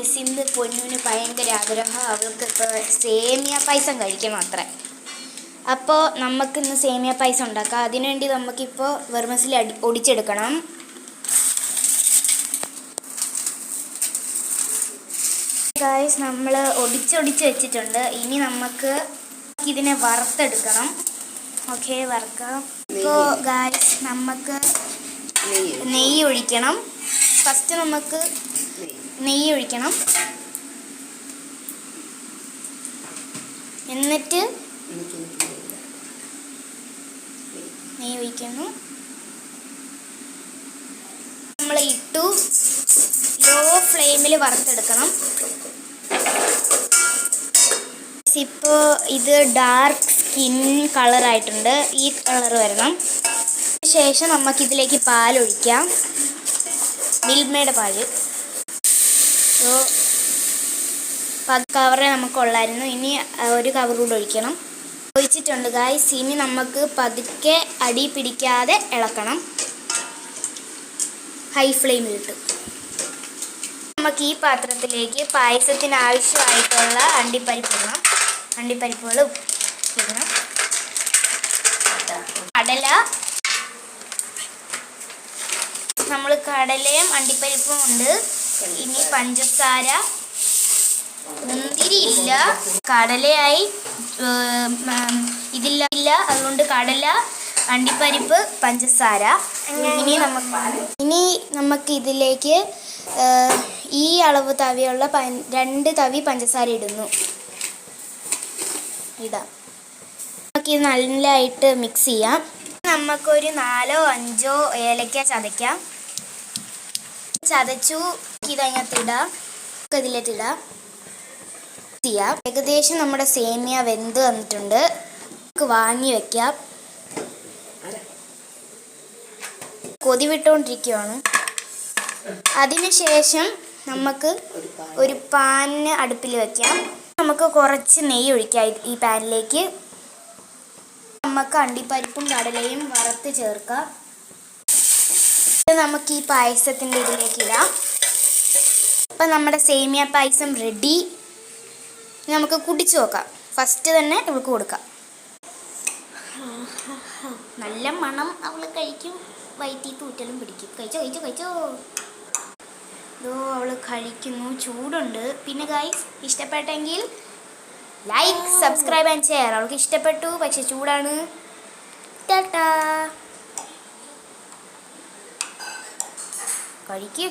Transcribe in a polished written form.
Guys, ഇന്ന് പൊന്നുവിന് ഭയങ്കര ആഗ്രഹം, അവൾക്ക് ഇപ്പോൾ സേമിയ പായസം കഴിക്കണം അത്ര. അപ്പോൾ നമുക്കിന്ന് സേമിയ പായസം ഉണ്ടാക്കാം. അതിനുവേണ്ടി നമുക്കിപ്പോൾ വെർമസിൽ ഒടിച്ചെടുക്കണം. ഗൈസ്, നമ്മൾ ഒടിച്ച് വെച്ചിട്ടുണ്ട്. ഇനി നമുക്ക് ഇതിനെ വറുത്തെടുക്കണം. ഓക്കെ, വറുക്കാം. ഇപ്പോൾ ഗൈസ്, നമുക്ക് നെയ്യ് ഒഴിക്കണം. ഫസ്റ്റ് നമുക്ക് നെയ്യ് ഒഴിക്കണം. എന്നിട്ട് നെയ്യ് ഒഴിക്കുന്നു. നമ്മൾ ഇട്ടു. ലോ ഫ്ലെയിമിൽ വറുത്തെടുക്കണം. ഇപ്പോൾ ഇത് ഡാർക്ക് സ്കിൻ കളറായിട്ടുണ്ട്. ഈ കളർ വരണം. ശേഷം നമുക്കിതിലേക്ക് പാലൊഴിക്കാം. മിൽമയുടെ പാല്. കവറേ നമുക്കുള്ളായിരുന്നു. ഇനി ഒരു കവർ കൂടെ ഒഴിക്കണം. ഒഴിച്ചിട്ടുണ്ട് ഗായ്സ്. ഇനി നമുക്ക് പതുക്കെ അടി പിടിക്കാതെ ഇളക്കണം. ഹൈ ഫ്ലെയിമിലിട്ട് നമുക്ക് ഈ പാത്രത്തിലേക്ക് പായസത്തിന് ആവശ്യമായിട്ടുള്ള അണ്ടിപ്പരിപ്പുകളും ഇടണം. കടല, നമ്മൾ കടലയും അണ്ടിപ്പരിപ്പും ഉണ്ട്. ഇനി പഞ്ചസാര, മുന്തിരി ഇല്ല, കടലയായി ഇതില്ല, അതുകൊണ്ട് കടല, അണ്ടിപ്പരിപ്പ്, പഞ്ചസാര. ഇനി നമുക്ക് ഇതിലേക്ക് ഈ അളവ് തവിയുള്ള 2 തവി പഞ്ചസാര ഇടാം. നമുക്കിത് നല്ലതായിട്ട് മിക്സ് ചെയ്യാം. നമുക്കൊരു 4 or 5 ഏലക്ക ചതച്ചു ഇതിനകത്തിടാം. ഇതിലേക്കിടാം. ഏകദേശം നമ്മുടെ സേമിയ വെന്ത് വന്നിട്ടുണ്ട്. നമുക്ക് വാങ്ങി വെക്കാം. കൊതി വിട്ടുകൊണ്ടിരിക്കുകയാണ്. അതിനുശേഷം നമുക്ക് ഒരു പാന് അടുപ്പിൽ വെക്കാം. നമുക്ക് കുറച്ച് നെയ്യ് ഒഴിക്കാം ഈ പാനിലേക്ക്. നമുക്ക് അണ്ടിപ്പരിപ്പും കടലയും വറുത്ത് ചേർക്കാം. നമുക്ക് ഈ പായസത്തിൻ്റെ ഇതിലേക്ക് ഇടാം. അപ്പം നമ്മുടെ സേമിയ പായസം റെഡി. നമുക്ക് കുടിച്ചു നോക്കാം. ഫസ്റ്റ് തന്നെ അവൾക്ക് കൊടുക്കാം. നല്ല മണം. അവൾ കഴിക്കും. വയറ്റിൽ തൂറ്റലും പിടിക്കും. കഴിച്ചോ. ഇതോ അവൾ കഴിക്കുന്നു. ചൂടുണ്ട്. പിന്നെ ഗൈസ്, ഇഷ്ടപ്പെട്ടെങ്കിൽ ലൈക്ക്, സബ്സ്ക്രൈബ് ആൻഡ് ഷെയർ. അവൾക്ക് ഇഷ്ടപ്പെട്ടു, പക്ഷെ ചൂടാണ്. ടാറ്റാ. കഴിക്ക്.